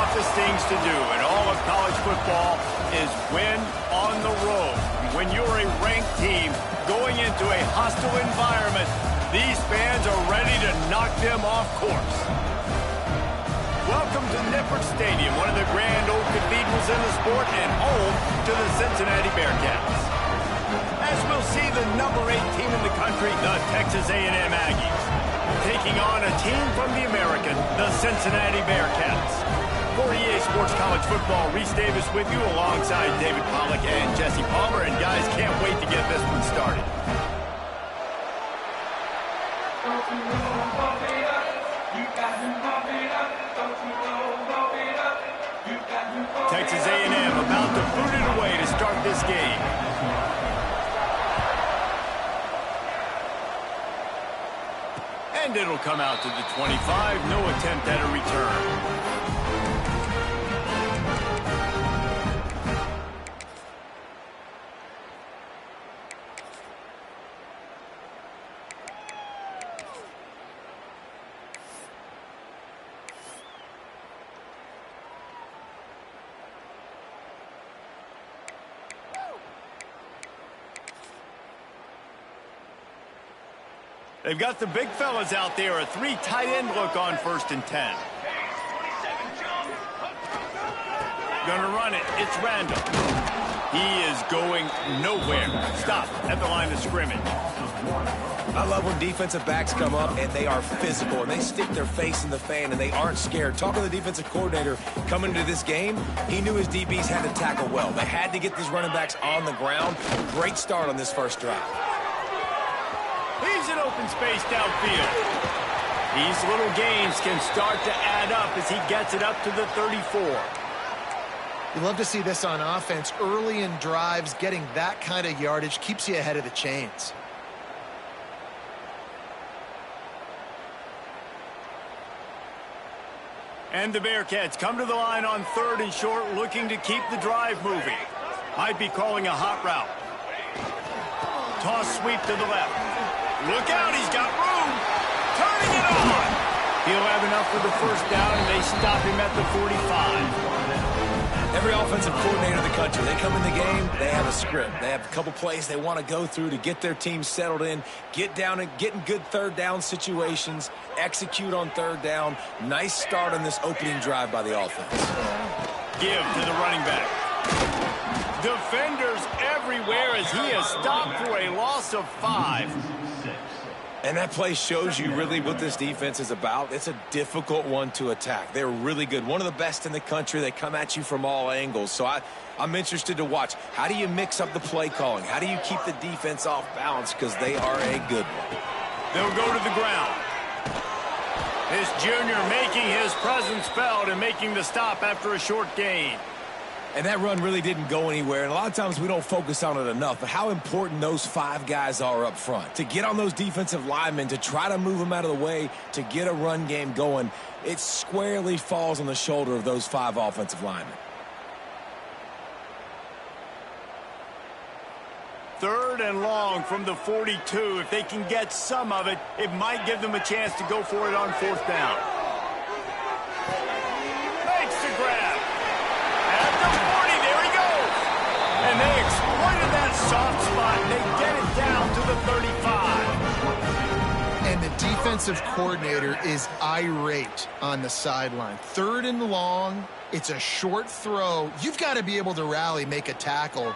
toughest things to do in all of college football is win on the road. When you're a ranked team going into a hostile environment, these fans are ready to knock them off course. Welcome to Nippert Stadium, one of the grand old cathedrals in the sport and home to the Cincinnati Bearcats. As we'll see the number 8 team in the country, the Texas A&M Aggies, taking on a team from the American, the Cincinnati Bearcats. For EA Sports College Football, Reese Davis with you alongside David Pollack and Jesse Palmer. And guys, can't wait to get this one started. Texas A&M about to boot it away to start this game. And it'll come out to the 25. No attempt at a return. They've got the big fellas out there, a 3 tight end look on 1st and 10. Gonna run it, it's Randall. He is going nowhere. Stop at the line of scrimmage. I love when defensive backs come up and they are physical and they stick their face in the fan and they aren't scared. Talking to the defensive coordinator coming into this game, he knew his DBs had to tackle well. They had to get these running backs on the ground. Great start on this first drive. He's in open space downfield. These little gains can start to add up as he gets it up to the 34. You love to see this on offense. Early in drives, getting that kind of yardage keeps you ahead of the chains. And the Bearcats come to the line on 3rd and short, looking to keep the drive moving. Might be calling a hot route. Toss sweep to the left. Look out, he's got room. Turning it on. He'll have enough for the first down, and they stop him at the 45. Every offensive coordinator in the country, they come in the game, they have a script. They have a couple plays they want to go through to get their team settled in, get down and get in good 3rd down situations, execute on 3rd down. Nice start on this opening drive by the offense. Give to the running back. Defenders everywhere as he is stopped for a loss of 5. And that play shows you really what this defense is about. It's a difficult one to attack. They're really good. One of the best in the country. They come at you from all angles. So I'm interested to watch. How do you mix up the play calling? How do you keep the defense off balance? Because they are a good one. They'll go to the ground. This junior making his presence felt and making the stop after a short gain. And that run really didn't go anywhere. And a lot of times we don't focus on it enough. But how important those 5 guys are up front. To get on those defensive linemen, to try to move them out of the way, to get a run game going, it squarely falls on the shoulder of those 5 offensive linemen. 3rd and long from the 42. If they can get some of it, it might give them a chance to go for it on 4th down. Makes the grab. At the 40, there he goes. And they exploited that soft spot. They get it down to the 35. And the defensive coordinator is irate on the sideline. 3rd and long, it's a short throw. You've got to be able to rally, make a tackle,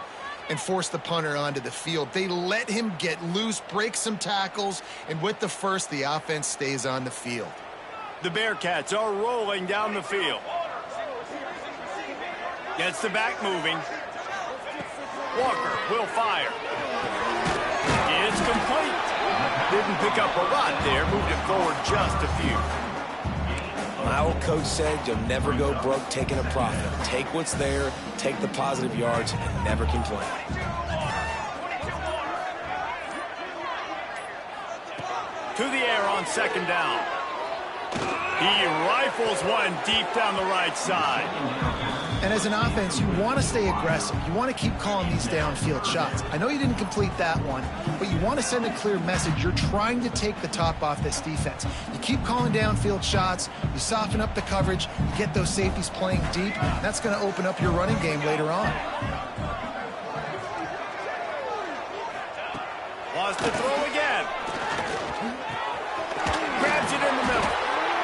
and force the punter onto the field. They let him get loose, break some tackles, and with the first, the offense stays on the field. The Bearcats are rolling down the field. Gets the back moving. Walker will fire. It's complete. Didn't pick up a lot there. Moved it forward just a few. My old coach said you'll never go broke taking a profit. Take what's there, take the positive yards, and never complain. To the air on 2nd down. He rifles one deep down the right side. And as an offense, you want to stay aggressive. You want to keep calling these downfield shots. I know you didn't complete that one, but you want to send a clear message. You're trying to take the top off this defense. You keep calling downfield shots. You soften up the coverage. You get those safeties playing deep. That's going to open up your running game later on. Wants to throw again. Grabs it in the middle.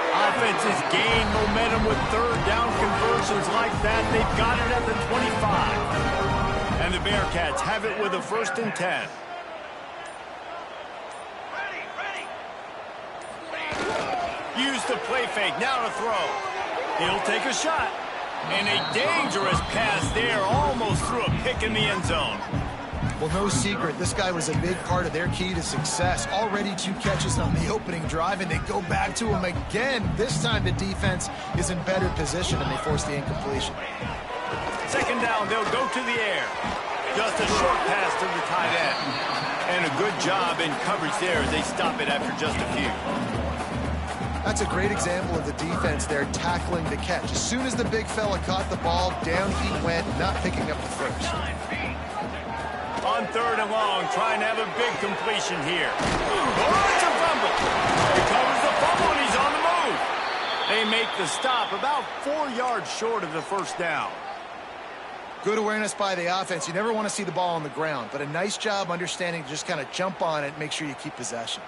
Offenses gain momentum with third down conversions like that. They've got it at the 25. And the Bearcats have it with a 1st and 10. Use the play fake. Now to throw. He'll take a shot. And a dangerous pass there. Almost threw a pick in the end zone. Well, no secret, this guy was a big part of their key to success. Already 2 catches on the opening drive, and they go back to him again. This time the defense is in better position, and they force the incompletion. 2nd down, they'll go to the air. Just a short pass to the tight end. And a good job in coverage there as they stop it after just a few. That's a great example of the defense there tackling the catch. As soon as the big fella caught the ball, down he went, not picking up the first. On 3rd and long, trying to have a big completion here. Oh, it's a fumble. He covers the fumble, and he's on the move. They make the stop about 4 yards short of the 1st down. Good awareness by the offense. You never want to see the ball on the ground, but a nice job understanding to just kind of jump on it and make sure you keep possession.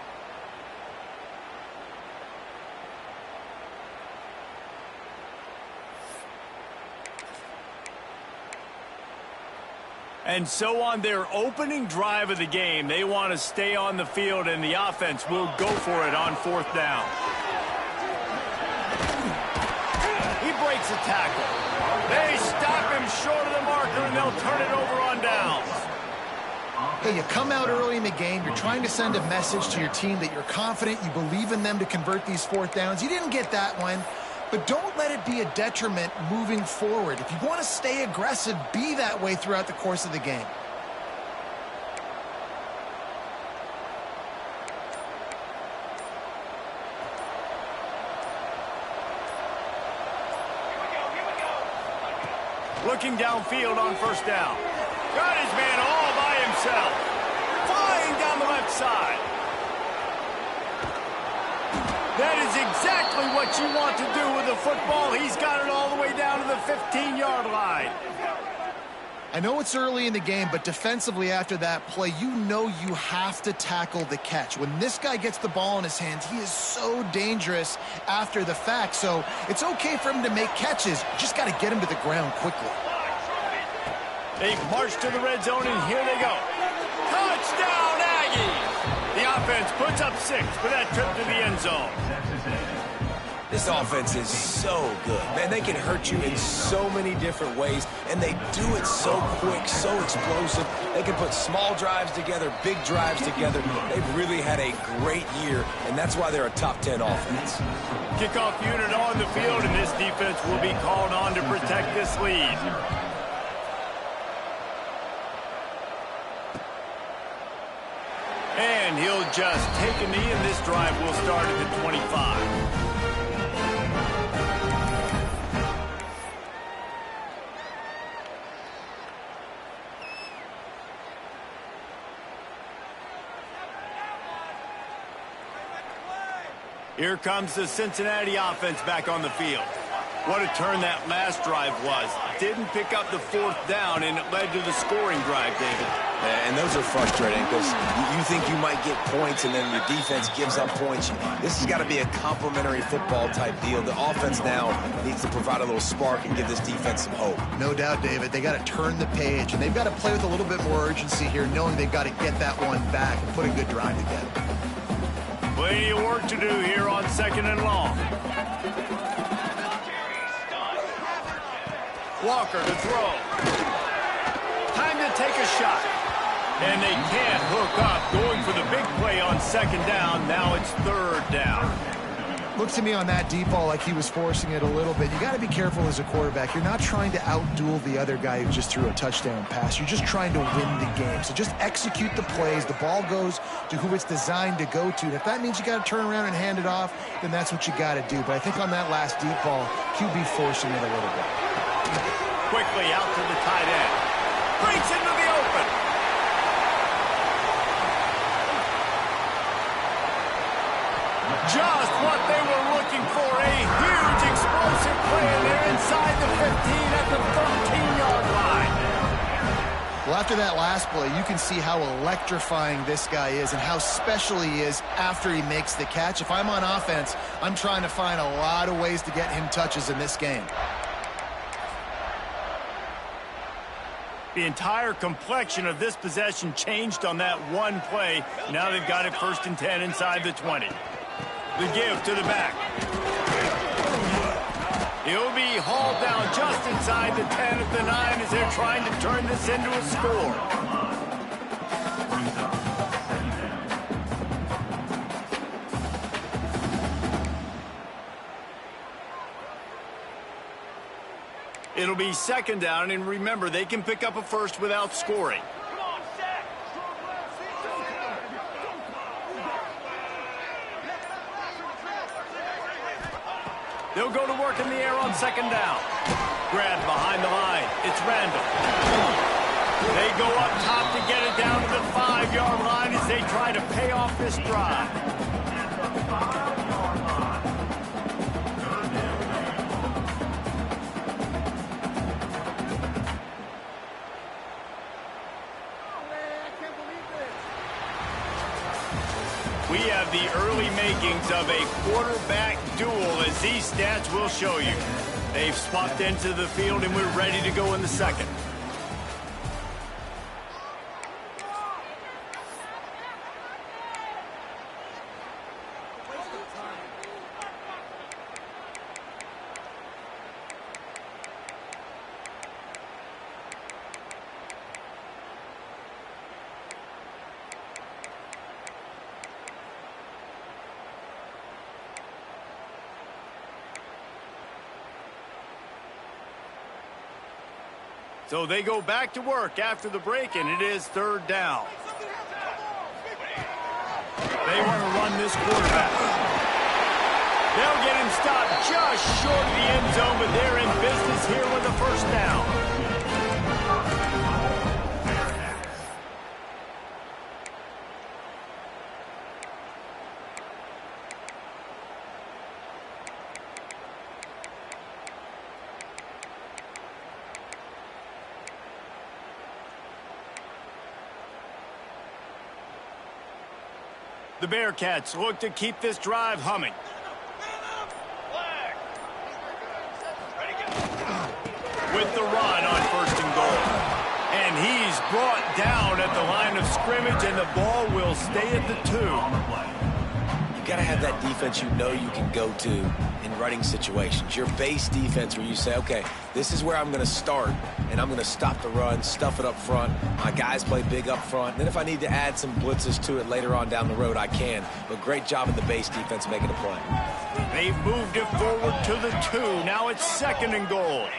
And so on their opening drive of the game, they want to stay on the field, and the offense will go for it on 4th down. He breaks a tackle. They stop him short of the marker, and they'll turn it over on downs. Hey, you come out early in the game, you're trying to send a message to your team that you're confident, you believe in them to convert these 4th downs. You didn't get that one. But don't let it be a detriment moving forward. If you want to stay aggressive, be that way throughout the course of the game. Looking downfield on 1st down. Got his man all by himself. Flying down the left side. That is exactly what you want to do with the football. He's got it all the way down to the 15-yard line. I know it's early in the game, but defensively after that play, you know you have to tackle the catch. When this guy gets the ball in his hands, he is so dangerous after the fact. So it's okay for him to make catches. You just got to get him to the ground quickly. They march to the red zone, and here they go. Touchdown, Aggies! The offense puts up 6 for that trip to the end zone. This offense is so good. Man, they can hurt you in so many different ways, and they do it so quick, so explosive. They can put small drives together, big drives together. They've really had a great year, and that's why they're a top 10 offense. Kickoff unit on the field, and this defense will be called on to protect this lead. And he'll just take a knee, and this drive will start at the 25. Here comes the Cincinnati offense back on the field. What a turn that last drive was. Didn't pick up the 4th down, and it led to the scoring drive, David. And those are frustrating because you think you might get points, and then your defense gives up points. This has got to be a complementary football type deal. The offense now needs to provide a little spark and give this defense some hope. No doubt, David. They got to turn the page, and they've got to play with a little bit more urgency here, knowing they've got to get that one back and put a good drive together. Plenty of work to do here on 2nd and long. Walker to throw. Time to take a shot. And they can't hook up. Going for the big play on 2nd down. Now it's 3rd down. Looked to me on that deep ball like he was forcing it a little bit. You got to be careful as a quarterback. You're not trying to outduel the other guy who just threw a touchdown pass. You're just trying to win the game. So just execute the plays. The ball goes to who it's designed to go to. And if that means you got to turn around and hand it off, then that's what you got to do. But I think on that last deep ball, QB forcing it a little bit. Quickly out to the tight end. Breaks into the open. Just what they were looking for. A huge explosive play, and they're inside the 15 at the 13-yard line. Well, after that last play, you can see how electrifying this guy is and how special he is after he makes the catch. If I'm on offense, I'm trying to find a lot of ways to get him touches in this game. The entire complexion of this possession changed on that one play. Now they've got it 1st and 10 inside the 20. The give to the back. He'll be hauled down just inside the 10 at the 9 as they're trying to turn this into a score. It'll be 2nd down, and remember, they can pick up a first without scoring. They'll go to work in the air on 2nd down. Grabbed behind the line. It's Randall. They go up top to get it down to the 5-yard line as they try to pay off this drive. We have the early makings of a quarterback duel, as these stats will show you. They've swapped into the field, and we're ready to go in the 2nd. So they go back to work after the break, and it is 3rd down. They want to run this quarterback. They'll get him stopped just short of the end zone, but they're in business here with a 1st down. The Bearcats look to keep this drive humming. With the run on 1st and goal. And he's brought down at the line of scrimmage, and the ball will stay at the 2. You got to have that defense you know you can go to in running situations. Your base defense where you say, okay, this is where I'm going to start, and I'm going to stop the run, stuff it up front. My guys play big up front. Then if I need to add some blitzes to it later on down the road, I can. But great job in the base defense making a play. They've moved it forward to the 2. Now it's 2nd and goal.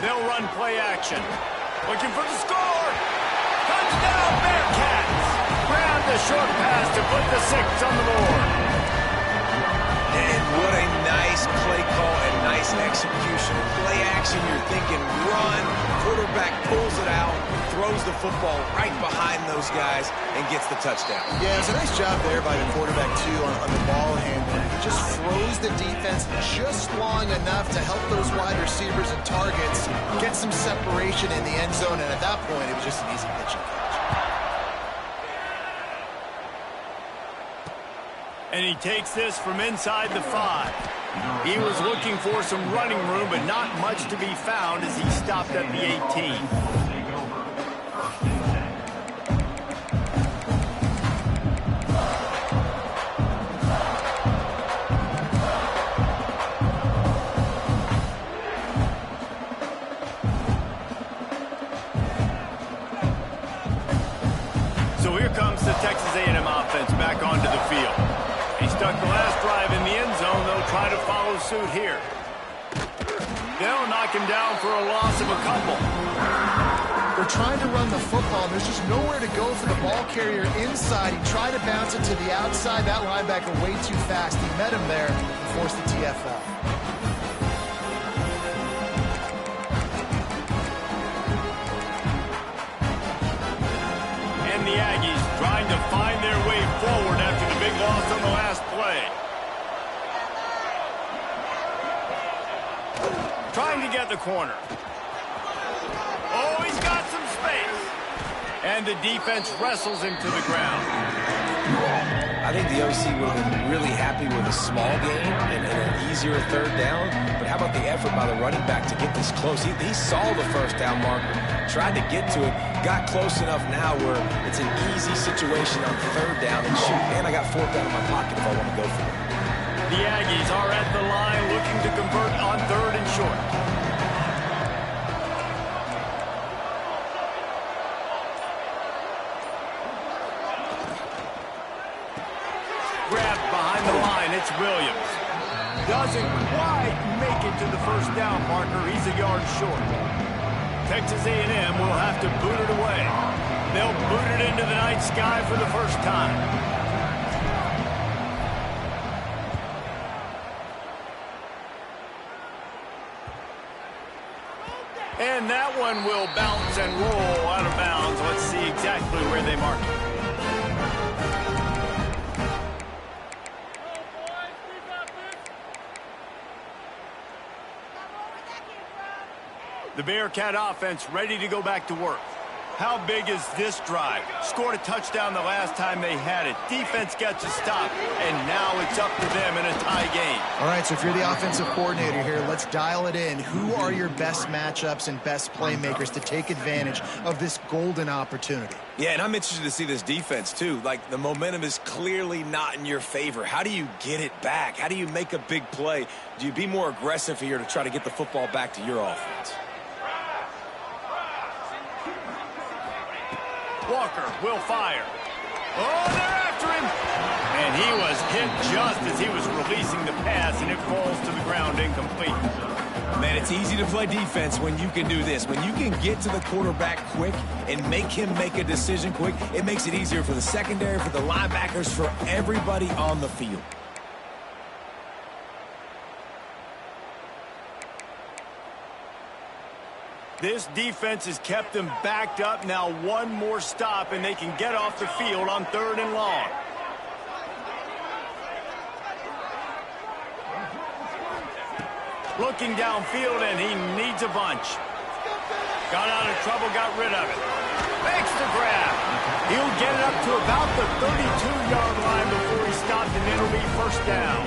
They'll run play action. Looking for the score. Touchdown, Bearcats. Grab the short pass to put the 6 on the board. And what a nice play call and nice execution. Play action, you're thinking run. Quarterback pulls it out, throws the football right behind those guys, and gets the touchdown. Yeah, it's a nice job there by the quarterback, too, on the ball handling. He just froze the defense just long enough to help those wide receivers and targets get some separation in the end zone, and at that point, it was just an easy pitch and catch. And he takes this from inside the 5. He was looking for some running room, but not much to be found as he stopped at the 18. So here comes the Texas A&M offense back onto the field. He stuck the last drive in the end suit here. They'll knock him down for a loss of a couple. They're trying to run the football. There's just nowhere to go for the ball carrier inside. He tried to bounce it to the outside. That linebacker way too fast. He met him there and forced the TFL. And the Aggies trying to find their way forward after the big loss on the last play. Trying to get the corner. Oh, he's got some space. And the defense wrestles him to the ground. I think the OC would have been really happy with a small gain and an easier third down. But how about the effort by the running back to get this close? He saw the first down marker, tried to get to it, got close enough now where it's an easy situation on third down and shoot. And I got fourth down in my pocket if I want to go for it. The Aggies are at the line looking to convert on third and short. Grabbed behind the line, it's Williams. Doesn't quite make it to the first down marker. He's a yard short. Texas A&M will have to boot it away. They'll boot it into the night sky for the first time. And that one will bounce and roll out of bounds. Let's see exactly where they mark it. The Bearcat offense ready to go back to work. How big is this drive? Scored a touchdown the last time they had it. Defense gets a stop, and now it's up to them in a tie game. All right, so if you're the offensive coordinator here, let's dial it in. Who are your best matchups and best playmakers to take advantage of this golden opportunity? Yeah, and I'm interested to see this defense, too. Like, the momentum is clearly not in your favor. How do you get it back? How do you make a big play? Do you be more aggressive here to try to get the football back to your offense? Walker will fire. Oh, they're after him. And he was hit just as he was releasing the pass, and it falls to the ground incomplete. Man, it's easy to play defense when you can do this. When you can get to the quarterback quick and make him make a decision quick, it makes it easier for the secondary, for the linebackers, for everybody on the field. This defense has kept them backed up. Now one more stop, and they can get off the field on third and long. Looking downfield, and he needs a bunch. Got out of trouble, got rid of it. Makes the grab. He'll get it up to about the 32-yard line before he stopped, and it'll be first down.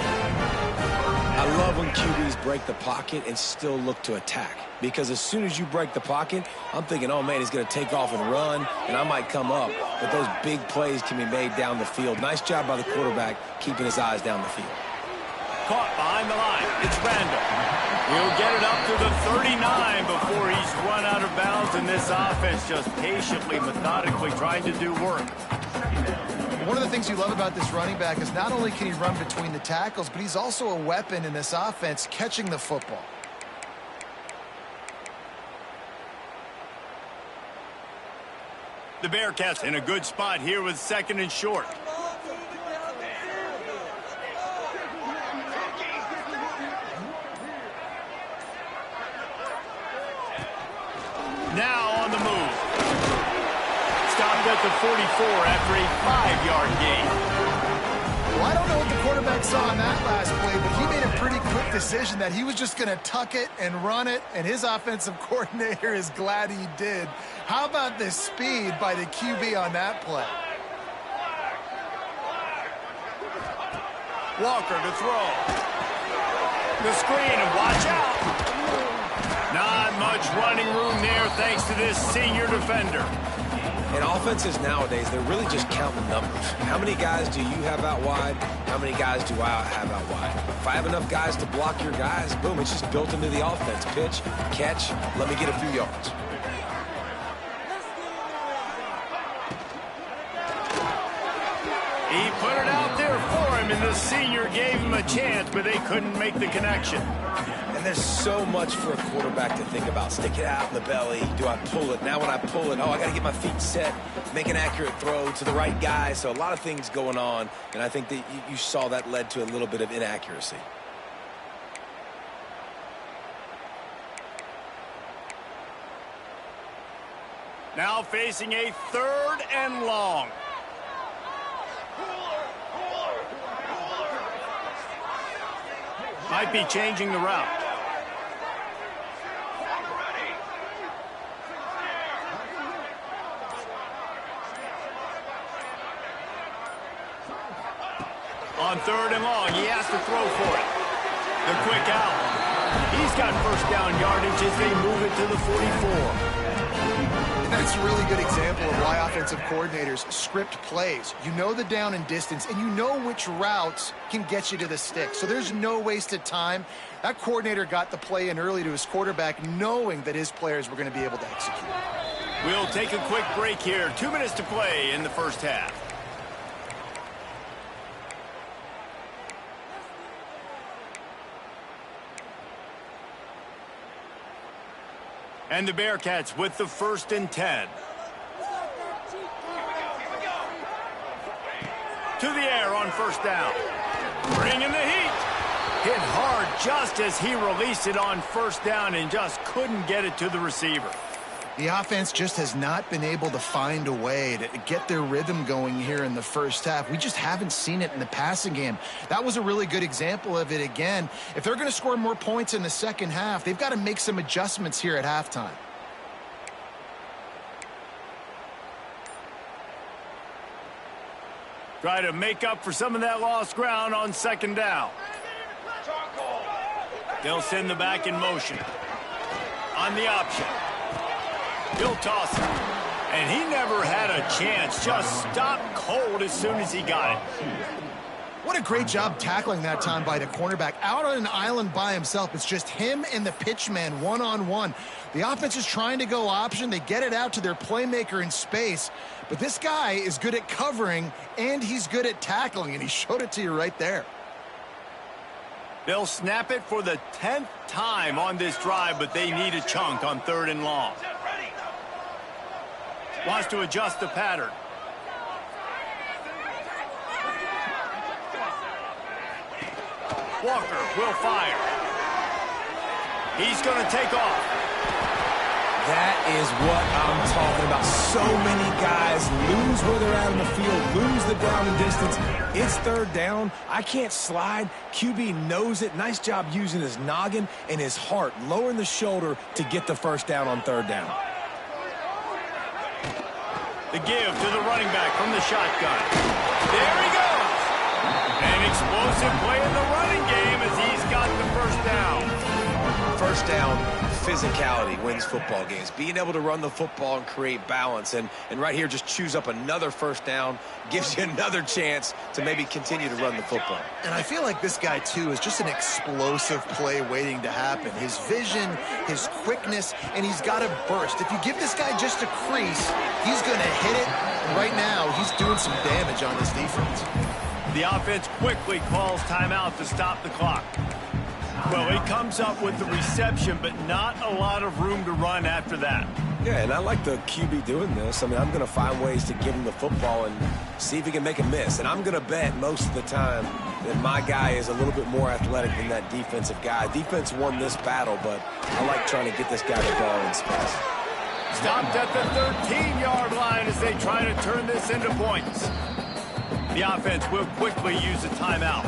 I love when QBs break the pocket and still look to attack. Because as soon as you break the pocket, I'm thinking, oh, man, he's going to take off and run, and I might come up. But those big plays can be made down the field. Nice job by the quarterback keeping his eyes down the field. Caught behind the line. It's Randall. He'll get it up to the 39 before he's run out of bounds, and this offense just patiently, methodically trying to do work. One of the things you love about this running back is not only can he run between the tackles, but he's also a weapon in this offense catching the football. The Bearcats in a good spot here with second and short. Now on the move. Stopped at the 44 after a 5-yard gain. Well, I don't know what the quarterback saw on that last play, but he made a pretty quick decision that he was just going to tuck it and run it, and his offensive coordinator is glad he did. How about the speed by the QB on that play? Walker to throw. The screen, and watch out. Not much running room there thanks to this senior defender. And offenses nowadays, they're really just counting numbers. How many guys do you have out wide? How many guys do I have out wide? If I have enough guys to block your guys, boom, it's just built into the offense. Pitch, catch, let me get a few yards. He put it out there for him. and the senior gave him a chance, but they couldn't make the connection. And there's so much for a quarterback to think about. Stick it out in the belly. Do I pull it? Now when I pull it, I got to get my feet set, make an accurate throw to the right guy. So a lot of things going on, and I think that you saw that led to a little bit of inaccuracy. Now facing a 3rd and long. Might be changing the route. On 3rd and long, he has to throw for it. The quick out. He's got first down yardage as they move it to the 44. That's a really good example of why offensive coordinators script plays. You know the down and distance, and you know which routes can get you to the stick. So there's no wasted time. That coordinator got the play in early to his quarterback, knowing that his players were going to be able to execute. We'll take a quick break here. 2 minutes to play in the first half. And the Bearcats with the 1st and 10. To the air on first down. Bringing the heat. Hit hard just as he released it on first down and just couldn't get it to the receiver. The offense just has not been able to find a way to get their rhythm going here in the first half. We just haven't seen it in the passing game. That was a really good example of it again. If they're going to score more points in the second half, they've got to make some adjustments here at halftime. Try to make up for some of that lost ground on 2nd down. They'll send the back in motion. On the option. He'll toss it. And he never had a chance. Just stopped cold as soon as he got it. What a great job tackling that time by the cornerback. Out on an island by himself. It's just him and the pitchman one-on-one. The offense is trying to go option. They get it out to their playmaker in space. But this guy is good at covering, and he's good at tackling, and he showed it to you right there. They'll snap it for the 10th time on this drive, but they need a chunk on 3rd and long. Wants to adjust the pattern. Walker will fire. He's going to take off. That is what I'm talking about. So many guys lose where they're at in the field, lose the down and distance. It's 3rd down. I can't slide. QB knows it. Nice job using his noggin and his heart, lowering the shoulder to get the first down on 3rd down. The give to the running back from the shotgun. There he goes. An explosive play in the running game as he's got the first down. First down, physicality wins football games. Being able to run the football and create balance. And right here, just choose up another first down, gives you another chance to maybe continue to run the football. And I feel like this guy, too, is just an explosive play waiting to happen. His vision, his quickness, and he's got a burst. If you give this guy just a crease, he's going to hit it. And right now, he's doing some damage on this defense. The offense quickly calls timeout to stop the clock. Well, he comes up with the reception, but not a lot of room to run after that. Yeah, and I like the QB doing this. I mean, I'm going to find ways to give him the football and see if he can make a miss. And I'm going to bet most of the time that my guy is a little bit more athletic than that defensive guy. Defense won this battle, but I like trying to get this guy the ball in space. Stopped at the 13-yard line as they try to turn this into points. The offense will quickly use a timeout.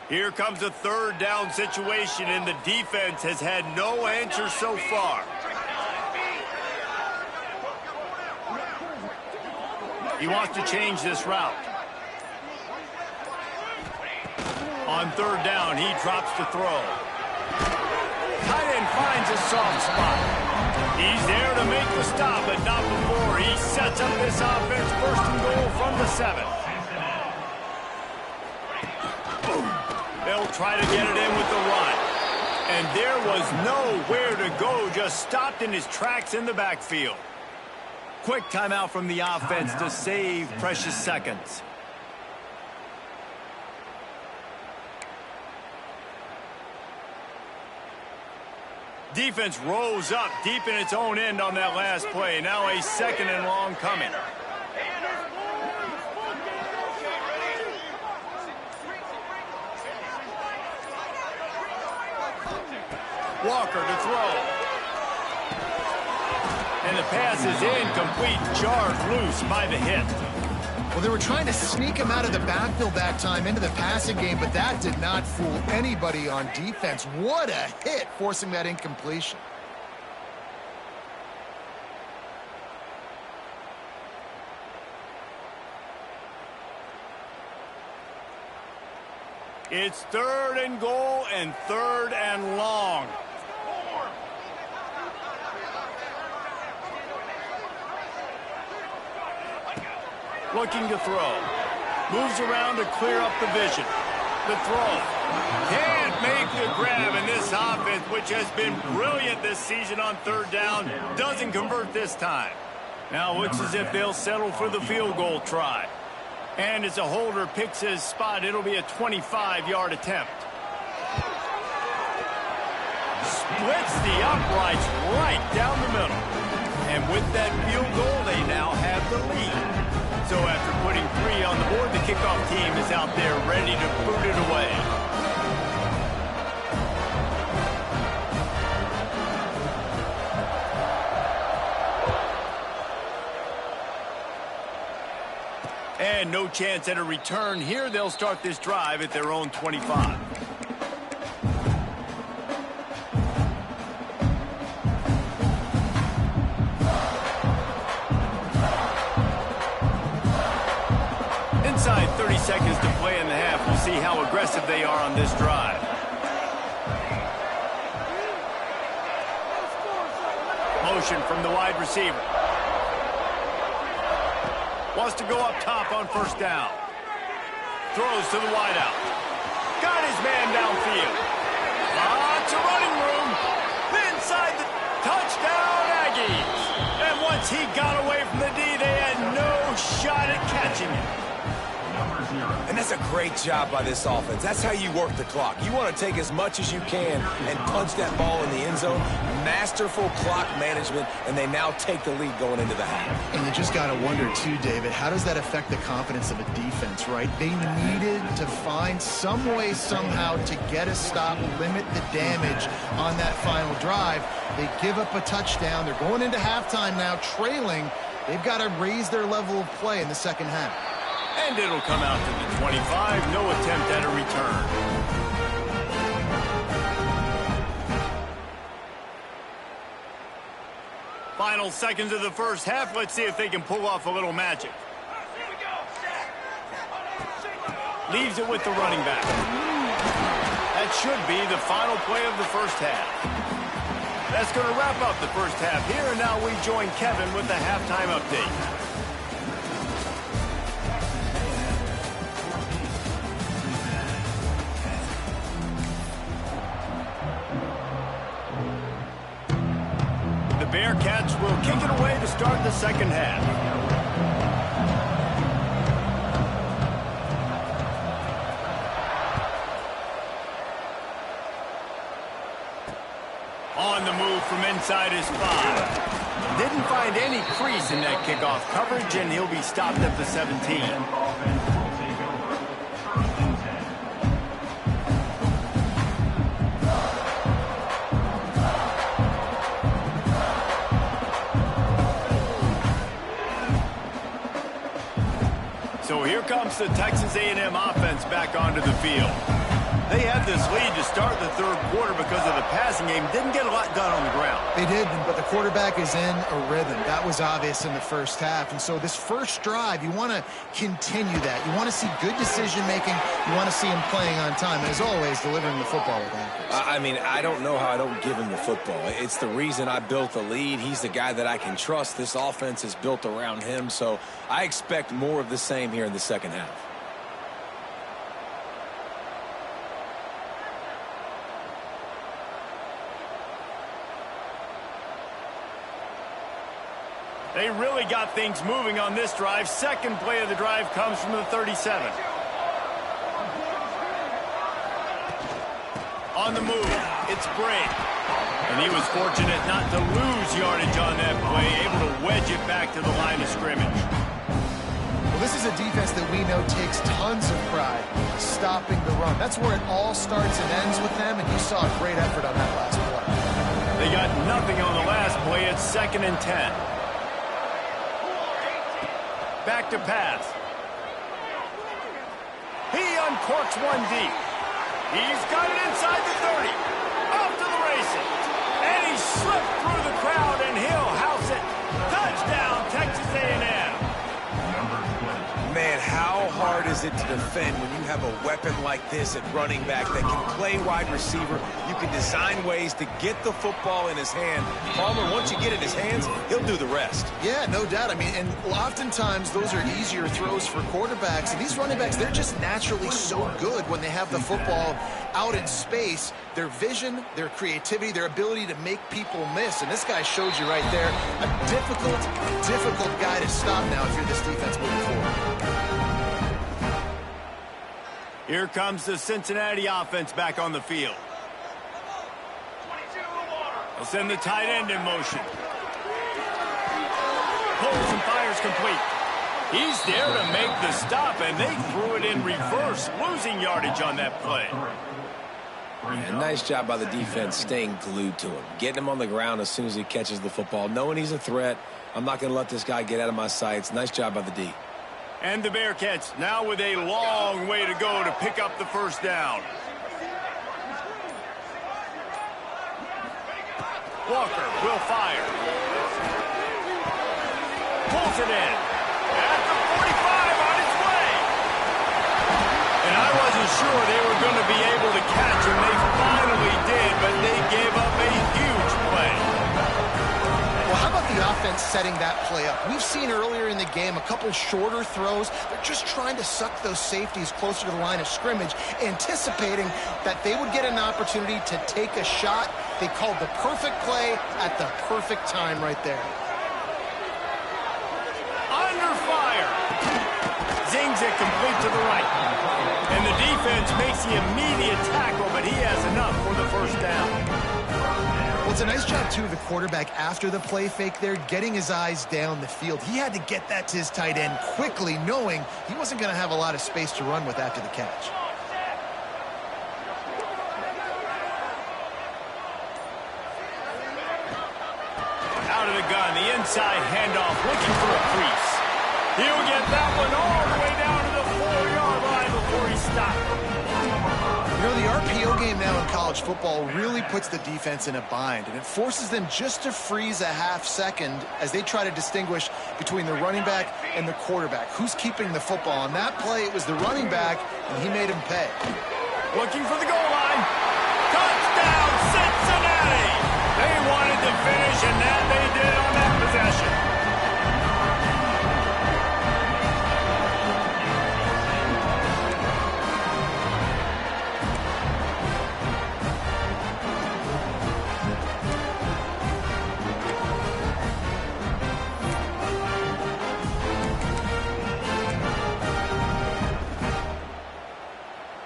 Here comes a 3rd down situation, and the defense has had no answer so far. He wants to change this route. On 3rd down, he drops to throw. Tight end finds a soft spot. He's there to make the stop, but not before he sets up this offense 1st and goal from the 7. try to get it in with the run. And there was nowhere to go, just stopped in his tracks in the backfield. Quick timeout from the offense to save precious seconds. Defense rose up deep in its own end on that last play. Now a 2nd and long coming. Walker to throw. And the pass is incomplete, jarred loose by the hit. Well, they were trying to sneak him out of the backfield that time into the passing game, but that did not fool anybody on defense. What a hit, forcing that incompletion. It's 3rd and goal and 3rd and long. Looking to throw. Moves around to clear up the vision. The throw. Can't make the grab, and this offense, which has been brilliant this season on 3rd down, doesn't convert this time. Now it looks as if they'll settle for the field goal try. And as a holder picks his spot, it'll be a 25-yard attempt. Splits the uprights right down the middle. And with that field goal, they now have the lead. So after putting 3 on the board, the kickoff team is out there ready to boot it away. And no chance at a return here. They'll start this drive at their own 25. Inside 30 seconds to play in the half. We'll see how aggressive they are on this drive. Motion from the wide receiver. Wants to go up top on 1st down. Throws to the wideout. Got his man downfield. Lots of running room. Inside the touchdown, Aggies. And once he got away from the D, they had no shot at catching him. And that's a great job by this offense. That's how you work the clock. You want to take as much as you can and punch that ball in the end zone. Masterful clock management, and they now take the lead going into the half. And you just got to wonder, too, David, how does that affect the confidence of a defense, right? They needed to find some way, somehow, to get a stop, limit the damage on that final drive. They give up a touchdown. They're going into halftime now, trailing. They've got to raise their level of play in the second half. And it'll come out to the 25. No attempt at a return. Final seconds of the first half. Let's see if they can pull off a little magic. Leaves it with the running back. That should be the final play of the first half. That's going to wrap up the first half here. And now we join Kevin with the halftime update. Bearcats will kick it away to start the second half. On the move from inside his 5. Didn't find any crease in that kickoff coverage, and he'll be stopped at the 17. So here comes the Texas A&M offense back onto the field. They had this lead to start the 3rd quarter because of the passing game. Didn't get a lot done on the ground. They did, but the quarterback is in a rhythm. That was obvious in the first half. And so this first drive, you want to continue that. You want to see good decision-making. You want to see him playing on time. And as always, delivering the football with accuracy. I mean, I don't know how I don't give him the football. It's the reason I built the lead. He's the guy that I can trust. This offense is built around him. So I expect more of the same here in the second half. They really got things moving on this drive. Second play of the drive comes from the 37. On the move, it's Bray. And he was fortunate not to lose yardage on that play, able to wedge it back to the line of scrimmage. Well, this is a defense that we know takes tons of pride stopping the run. That's where it all starts and ends with them, and you saw a great effort on that last play. They got nothing on the last play. It's 2nd and 10. Back to pass. He uncorks one deep. He's got it inside the 30. Off to the races. And he slipped through the crowd, and he'll house it. Touchdown, Texas A&M. Man, how hard is it to defend when you have a weapon like this at running back that can play wide receiver? You can design ways to get the football in his hand. Palmer, once you get it in his hands, he'll do the rest. Yeah, no doubt. I mean, and oftentimes those are easier throws for quarterbacks. And these running backs, they're just naturally so good when they have the football out in space. Their vision, their creativity, their ability to make people miss. And this guy shows you right there a difficult guy to stop now if you're this defense moving forward. Here comes the Cincinnati offense back on the field. They'll send the tight end in motion. Pulls and fires complete. He's there to make the stop, and they threw it in reverse, losing yardage on that play. Yeah, nice job by the defense staying glued to him, getting him on the ground as soon as he catches the football, knowing he's a threat. I'm not going to let this guy get out of my sights. Nice job by the D. And the Bearcats now with a long way to go to pick up the first down. Walker will fire. Pulls it in. At the 45 on its way. And I wasn't sure they were going to be able to catch him. They finally did, but they gave up a huge play. Well, how about the offense setting that play up? We've seen earlier in the game a couple shorter throws. They're just trying to suck those safeties closer to the line of scrimmage, anticipating that they would get an opportunity to take a shot. They called the perfect play at the perfect time right there. Under fire. Zings it complete to the right. And the defense makes the immediate tackle, but he has enough for the first down. Well, it's a nice job, too, of the quarterback after the play fake there, getting his eyes down the field. He had to get that to his tight end quickly, knowing he wasn't going to have a lot of space to run with after the catch. Out of the gun, the inside handoff, looking for a crease. He'll get that one all the way down to the 4-yard line before he stopped. You know, the RPO game now in college football really puts the defense in a bind, and it forces them just to freeze a half second as they try to distinguish between the running back and the quarterback. Who's keeping the football? On that play, it was the running back, and he made him pay. Looking for the goal line. Touchdown, Cincinnati! They wanted to finish, and that they did on that possession.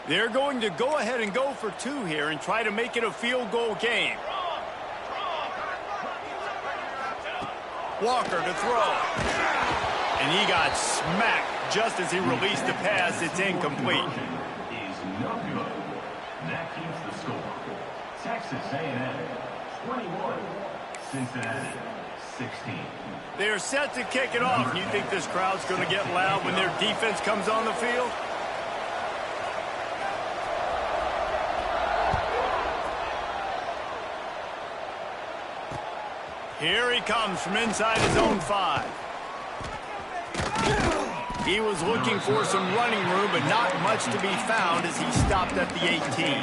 They're going to go ahead and go for two here and try to make it a field goal game. Walker to throw. And he got smacked just as he released the pass. It's incomplete. Is no good. That keeps the score. Texas A&M 21, Cincinnati 16. They're set to kick it off. You think this crowd's going to get loud when their defense comes on the field? Here he comes from inside his own 5. He was looking for some running room, but not much to be found as he stopped at the 18.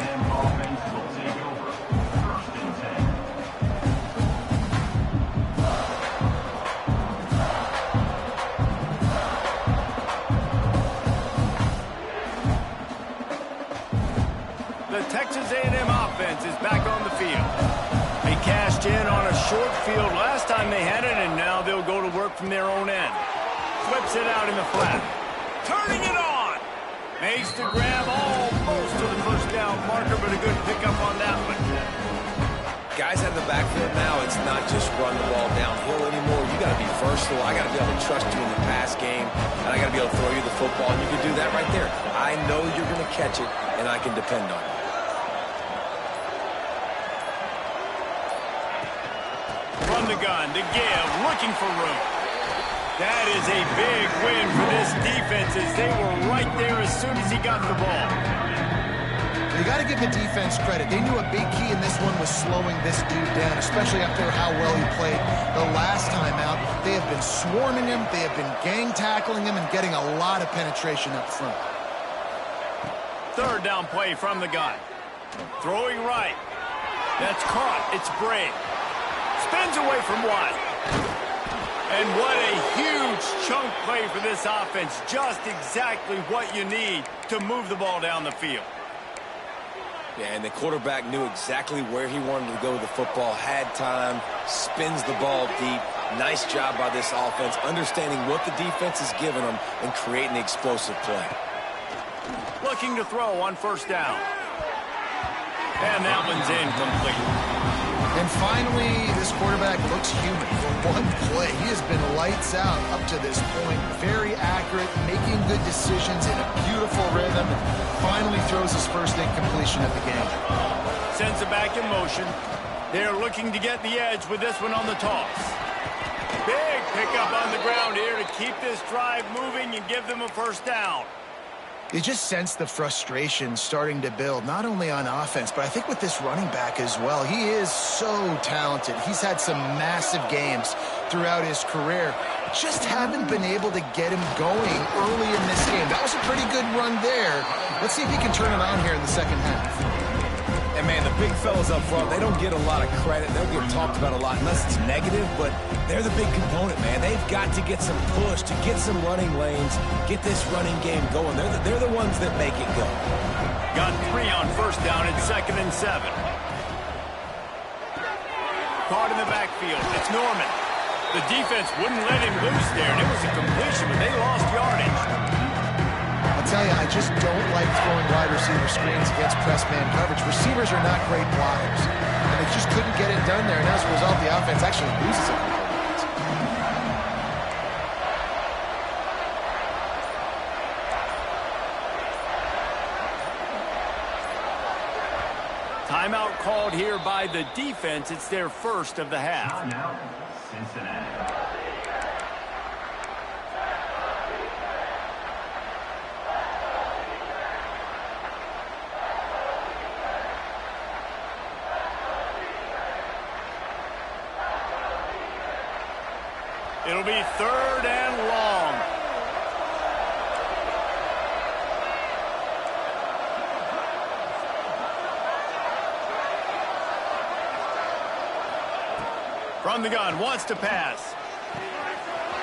The Texas A&M offense is back on the field. They cashed in on a short field last time they had it, and now they'll go to work from their own end. Flips it out in the flat. Turning it on. Makes the grab almost to the first down marker, but a good pickup on that one. Guys out of the backfield now, it's not just run the ball downhill anymore. You got to be versatile. I got to be able to trust you in the pass game, and I got to be able to throw you the football, and you can do that right there. I know you're going to catch it, and I can depend on you. From the gun to give, looking for room. That is a big win for this defense as they were right there as soon as he got the ball. You got to give the defense credit. They knew a big key in this one was slowing this dude down, especially after how well he played the last time out. They have been swarming him, they have been gang tackling him, and getting a lot of penetration up front. Third down play from the gun. Throwing right. That's caught. It's Bray. Spins away from one. And what a huge chunk play for this offense. Just exactly what you need to move the ball down the field. Yeah, and the quarterback knew exactly where he wanted to go with the football, had time, spins the ball deep. Nice job by this offense, understanding what the defense is giving them and creating the explosive play. Looking to throw on first down. And that one's incomplete. And finally, this quarterback looks human for one play. He has been lights out up to this point. Very accurate, making good decisions in a beautiful rhythm. And finally throws his first incompletion of the game. Sends it back in motion. They're looking to get the edge with this one on the toss. Big pickup on the ground here to keep this drive moving and give them a first down. You just sense the frustration starting to build, not only on offense, but I think with this running back as well. He is so talented. He's had some massive games throughout his career. Just haven't been able to get him going early in this game. That was a pretty good run there. Let's see if he can turn it on here in the second half. And, man, the big fellas up front, they don't get a lot of credit. They'll get talked about a lot unless it's negative, but they're the big component, man. They've got to get some push, to get some running lanes, get this running game going. They're the ones that make it go. Got 3 on first down and 2nd and 7. Caught in the backfield. It's Norman. The defense wouldn't let him loose there, and it was a completion, but they lost yardage. I'll tell you, I just don't like throwing wide receiver screens against press man coverage. Receivers are not great blockers, and they just couldn't get it done there, and as a result, the offense actually loses it. Timeout called here by the defense. It's their first of the half. Now, Cincinnati. It'll be 3rd and long. From the gun, wants to pass.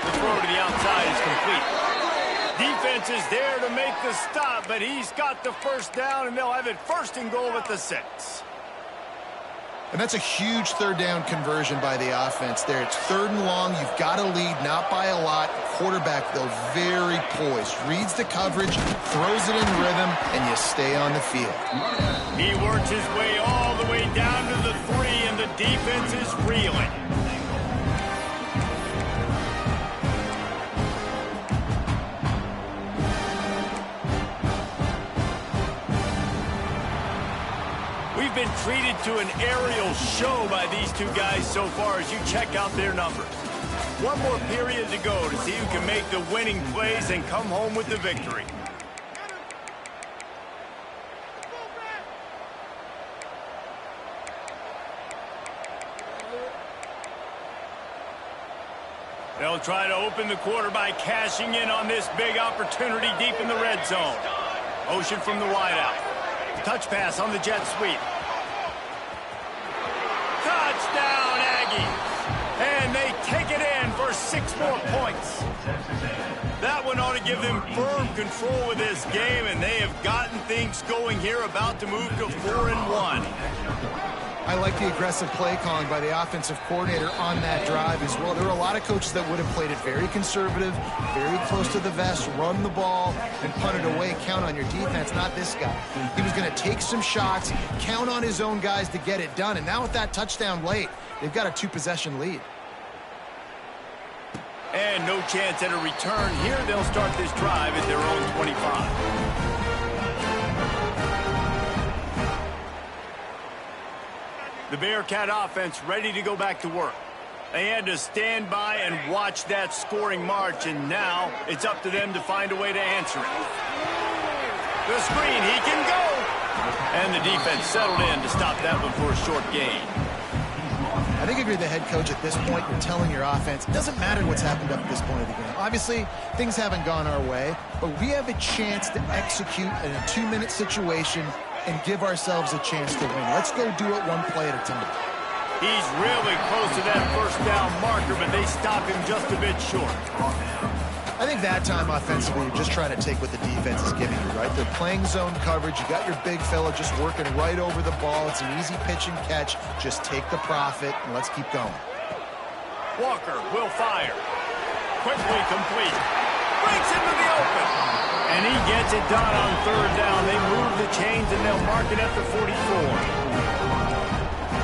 The throw to the outside is complete. Defense is there to make the stop, but he's got the first down, and they'll have it 1st and goal at the 6. And that's a huge third down conversion by the offense there. It's 3rd and long. You've got to lead, not by a lot. Quarterback, though, very poised. Reads the coverage, throws it in rhythm, and you stay on the field. He works his way all the way down to the 3, and the defense is reeling. We've been treated to an aerial show by these two guys so far as you check out their numbers. One more period to go to see who can make the winning plays and come home with the victory. They'll try to open the quarter by cashing in on this big opportunity deep in the red zone. Motion from the wideout. Touch pass on the jet sweep. Touchdown, Aggies. And they take it in for 6 more points. That one ought to give them firm control of this game, and they have gotten things going here, about to move to 4-1. I like the aggressive play calling by the offensive coordinator on that drive as well. There were a lot of coaches that would have played it very conservative, very close to the vest, run the ball, and punt it away. Count on your defense, not this guy. He was going to take some shots, count on his own guys to get it done. And now with that touchdown late, they've got a 2-possession lead. And no chance at a return here. They'll start this drive at their own 25. The Bearcat offense ready to go back to work. They had to stand by and watch that scoring march, and now it's up to them to find a way to answer it. The screen, he can go! And the defense settled in to stop that one for a short gain. I think if you're the head coach at this point, you're telling your offense, it doesn't matter what's happened up at this point of the game. Obviously, things haven't gone our way, but we have a chance to execute in a 2-minute situation and give ourselves a chance to win. Let's go do it one play at a time. He's really close to that first down marker, but they stop him just a bit short. I think that time offensively, you're just trying to take what the defense is giving you, right? They're playing zone coverage. You got your big fella just working right over the ball. It's an easy pitch and catch. Just take the profit, and let's keep going. Walker will fire. Quickly complete. Breaks into the open. And he gets it done on third down. They move the chains, and they'll mark it at the 44.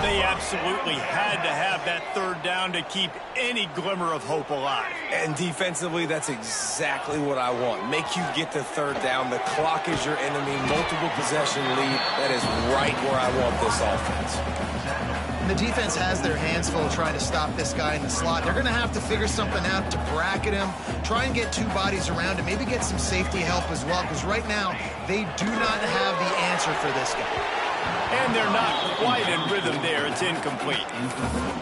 They absolutely had to have that third down to keep any glimmer of hope alive. And defensively, that's exactly what I want. Make you get the third down. The clock is your enemy. Multiple possession lead. That is right where I want this offense. And the defense has their hands full trying to stop this guy in the slot. They're going to have to figure something out to bracket him, try and get 2 bodies around him, maybe get some safety help as well, because right now they do not have the answer for this guy. And they're not quite in rhythm there. It's incomplete.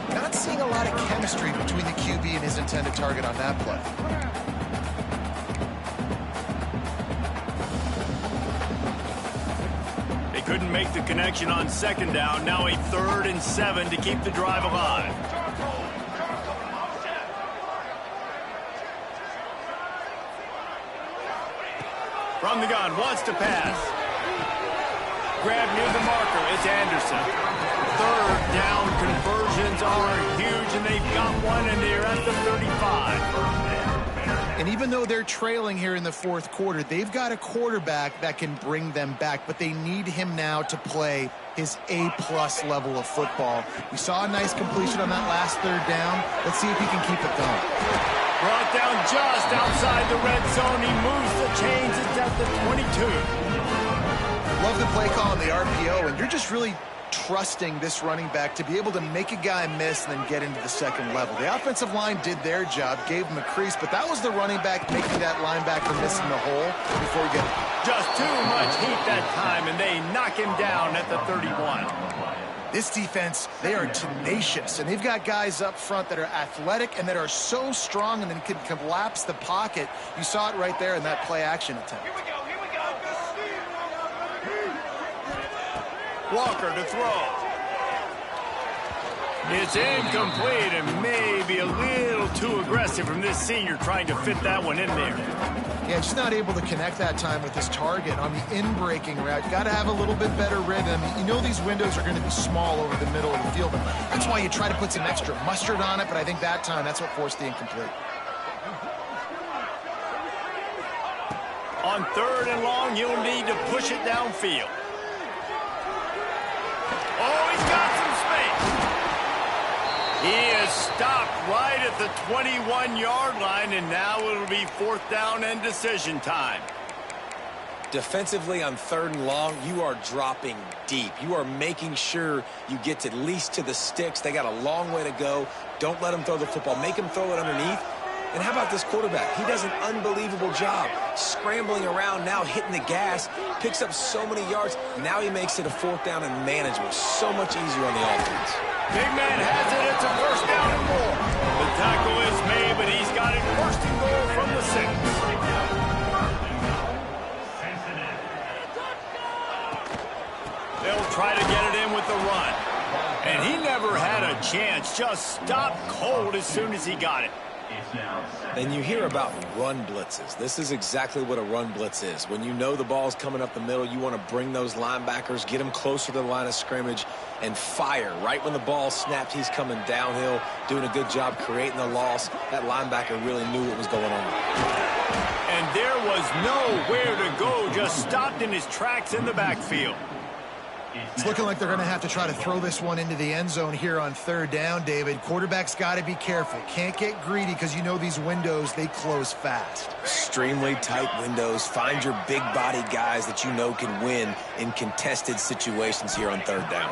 Not seeing a lot of chemistry between the QB and his intended target on that play. They couldn't make the connection on second down. Now a 3rd and 7 to keep the drive alive. From the gun, wants to pass. Grab near the marker, it's Anderson. 3rd down conversions are huge, and they've got one, and they're at the 35. And even though they're trailing here in the 4th quarter, they've got a quarterback that can bring them back, but they need him now to play his A-plus level of football. We saw a nice completion on that last 3rd down. Let's see if he can keep it going. Brought down just outside the red zone. He moves the chains. It's at the 22. Love the play call on the RPO, and you're just really trusting this running back to be able to make a guy miss and then get into the second level. The offensive line did their job, gave him a crease, but that was the running back making that linebacker miss in the hole before we get it. Just too much heat that time, and they knock him down at the 31. This defense, they are tenacious, and they've got guys up front that are athletic and that are so strong and then can collapse the pocket. You saw it right there in that play-action attempt. Walker to throw. It's incomplete and maybe a little too aggressive from this senior trying to fit that one in there. Yeah, just not able to connect that time with his target on the in-breaking route. Got to have a little bit better rhythm. You know these windows are going to be small over the middle of the field. That's why you try to put some extra mustard on it, but I think that time that's what forced the incomplete. On 3rd and long, you'll need to push it downfield. Oh, he's got some space. He is stopped right at the 21-yard line, and now it'll be 4th down and decision time. Defensively on 3rd and long, you are dropping deep. You are making sure you get at least to the sticks. They got a long way to go. Don't let them throw the football. Make them throw it underneath. And how about this quarterback? He does an unbelievable job scrambling around, now hitting the gas, picks up so many yards. Now he makes it a 4th down and manageable. So much easier on the offense. Big man has it. It's a 1st down and more. The tackle is made, but he's got it 1st and goal from the 6. They'll try to get it in with the run. And he never had a chance. Just stopped cold as soon as he got it. It's now And you hear about run blitzes. This is exactly what a run blitz is. When you know the ball's coming up the middle, you want to bring those linebackers, get them closer to the line of scrimmage, and fire. Right when the ball snapped, he's coming downhill, doing a good job creating the loss. That linebacker really knew what was going on. And there was nowhere to go, just stopped in his tracks in the backfield. It's looking like they're going to have to try to throw this one into the end zone here on third down, David. Quarterback's got to be careful. Can't get greedy because you know these windows, they close fast. Extremely tight windows. Find your big body guys that you know can win in contested situations here on third down.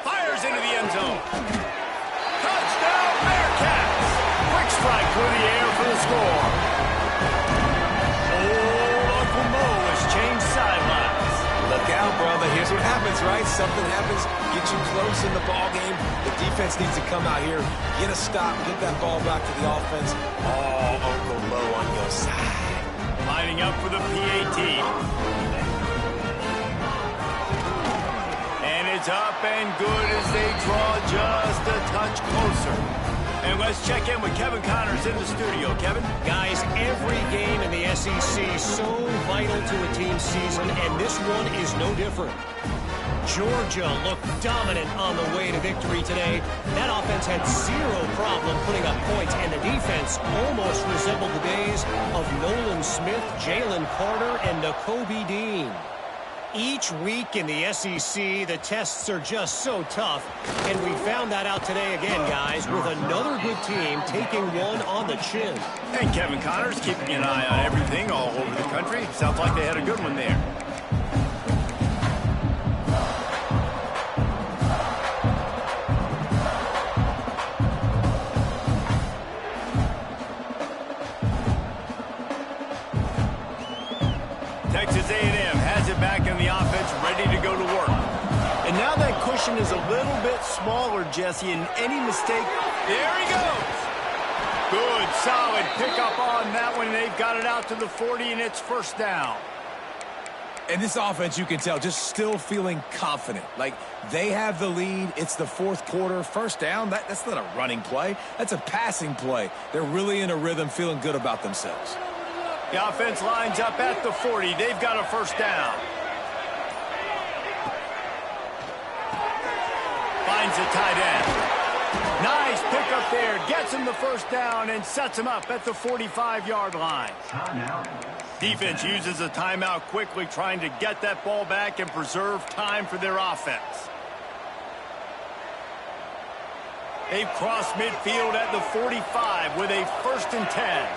Fires into the end zone. Touchdown, Bearcats! Quick strike through the air for the score. Old Uncle Mo has changed sidelines. Look out, brother. Here's what happens, right? Something happens, get you close in the ball game. The defense needs to come out here, get a stop, get that ball back to the offense. Oh, Uncle Mo on your side. Lining up for the PAT. And it's up and good as they draw just a touch closer. And let's check in with Kevin Connors in the studio. Kevin? Guys, every game in the SEC is so vital to a team's season, and this one is no different. Georgia looked dominant on the way to victory today. That offense had zero problem putting up points, and the defense almost resembled the days of Nolan Smith, Jalen Carter, and Nakobe Dean. Each week in the SEC, the tests are just so tough, and we found that out today again, guys, with another good team taking one on the chin. And Kevin Connors keeping an eye on everything all over the country. Sounds like they had a good one there. Texas A&M has it back in the offense, ready to go to work. And now that cushion is a little bit smaller, Jesse, and any mistake, there he goes. Good, solid pickup on that one. They've got it out to the 40, and it's first down. And this offense, you can tell, just still feeling confident. Like, they have the lead. It's the fourth quarter. First down, that's not a running play. That's a passing play. They're really in a rhythm, feeling good about themselves. The offense lines up at the 40. They've got a first down. Finds a tight end. Nice pickup there. Gets him the first down and sets him up at the 45-yard line. Defense uses a timeout quickly, trying to get that ball back and preserve time for their offense. They've crossed midfield at the 45 with a 1st and 10.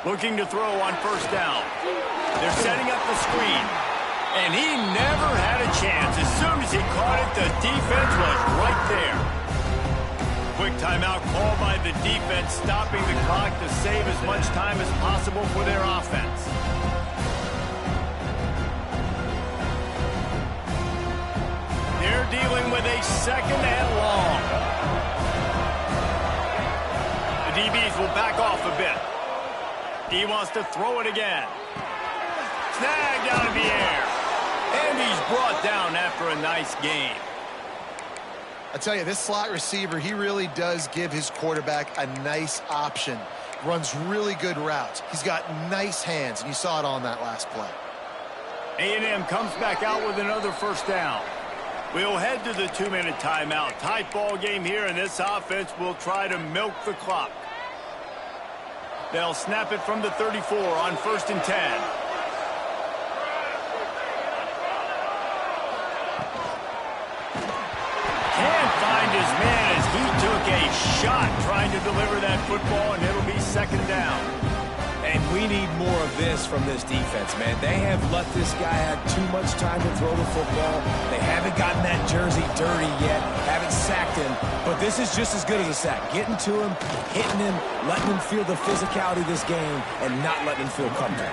Looking to throw on first down. They're setting up the screen. And he never had a chance. As soon as he caught it, the defense was right there. Quick timeout called by the defense, stopping the clock to save as much time as possible for their offense. They're dealing with a 2nd and long. The DBs will back off a bit. He wants to throw it again. Snagged out of the air. And he's brought down after a nice game. I tell you, this slot receiver, he really does give his quarterback a nice option. Runs really good routes. He's got nice hands, and you saw it on that last play. A&M comes back out with another first down. We'll head to the 2-minute timeout. Tight ball game here, and this offense will try to milk the clock. They'll snap it from the 34 on 1st and 10. Can't find his man as he took a shot trying to deliver that football, and it'll be 2nd down. And we need more of this from this defense, man. They have let this guy have too much time to throw the football. They haven't gotten that jersey dirty yet, haven't sacked him. But this is just as good as a sack. Getting to him, hitting him, letting him feel the physicality of this game, and not letting him feel comfortable.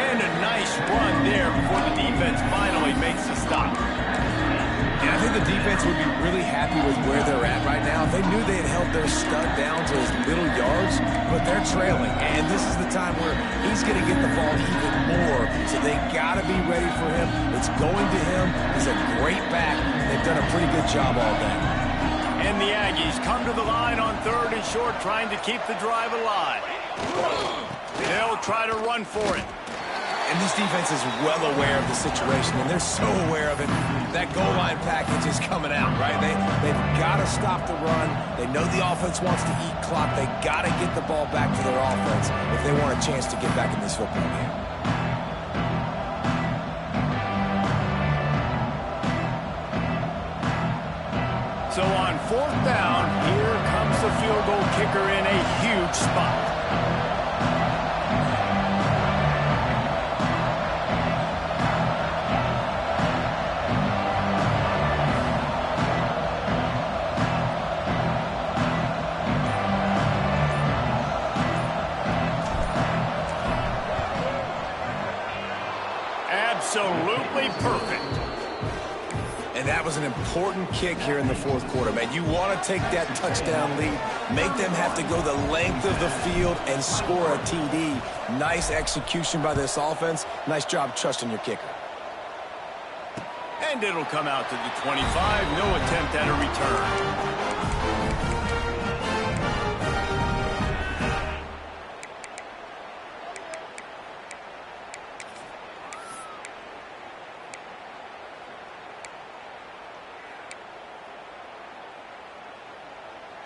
And a nice run there before the defense finally makes the stop. And I think the defense would be really happy with where they're at right now. They knew they had held their stud down to his little yards, but they're trailing. And this is the time where he's going to get the ball even more. So they got to be ready for him. It's going to him. He's a great back. They've done a pretty good job all day. And the Aggies come to the line on 3rd and short, trying to keep the drive alive. They'll try to run for it. And this defense is well aware of the situation, and they're so aware of it. That goal line package is coming out, right? They've got to stop the run. They know the offense wants to eat clock. They got to get the ball back to their offense if they want a chance to get back in this football game. So on 4th down, here comes the field goal kicker in a huge spot. Absolutely perfect. And that was an important kick here in the 4th quarter, man. You want to take that touchdown lead, make them have to go the length of the field and score a TD. Nice execution by this offense. Nice job trusting your kicker. And it'll come out to the 25. No attempt at a return.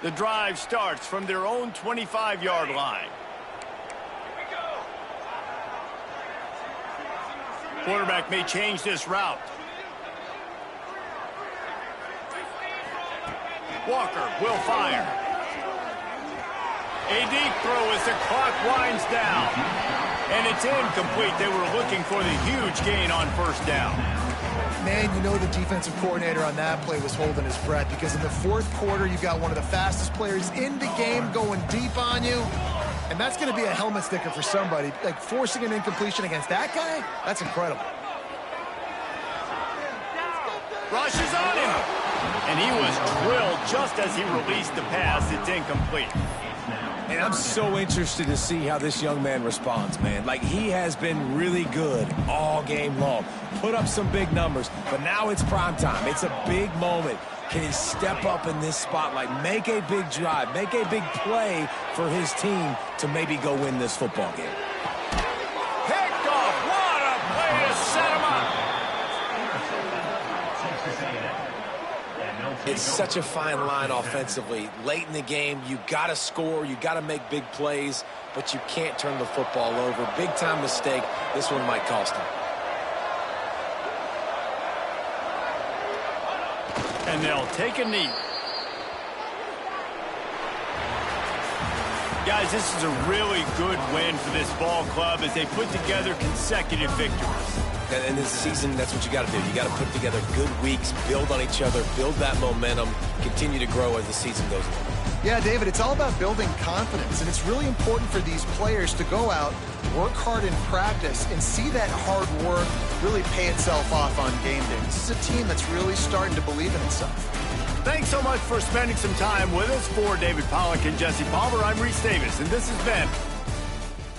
The drive starts from their own 25-yard line. Quarterback may change this route. Walker will fire. A deep throw as the clock winds down. And it's incomplete. They were looking for the huge gain on 1st down. Man, you know the defensive coordinator on that play was holding his breath, because in the 4th quarter, you've got one of the fastest players in the game going deep on you. And that's going to be a helmet sticker for somebody. Like, forcing an incompletion against that guy, that's incredible. Rushes on him. And he was drilled just as he released the pass. It's incomplete. And I'm so interested to see how this young man responds, man. Like, he has been really good all game long. Put up some big numbers, but now it's prime time. It's a big moment. Can he step up in this spotlight, make a big drive, make a big play for his team to maybe go win this football game? Picked off. What a play to set him up. It's such a fine line offensively. Late in the game, you got to score, you got to make big plays, but you can't turn the football over. Big-time mistake. This one might cost him. And they'll take a knee. Guys, this is a really good win for this ball club as they put together consecutive victories. And this season, that's what you got to do. You got to put together good weeks, build on each other, build that momentum, continue to grow as the season goes on. Yeah, David, it's all about building confidence, and it's really important for these players to go out, work hard in practice, and see that hard work really pay itself off on game day. This is a team that's really starting to believe in itself. Thanks so much for spending some time with us. For David Pollack and Jesse Palmer, I'm Reese Davis, and this has been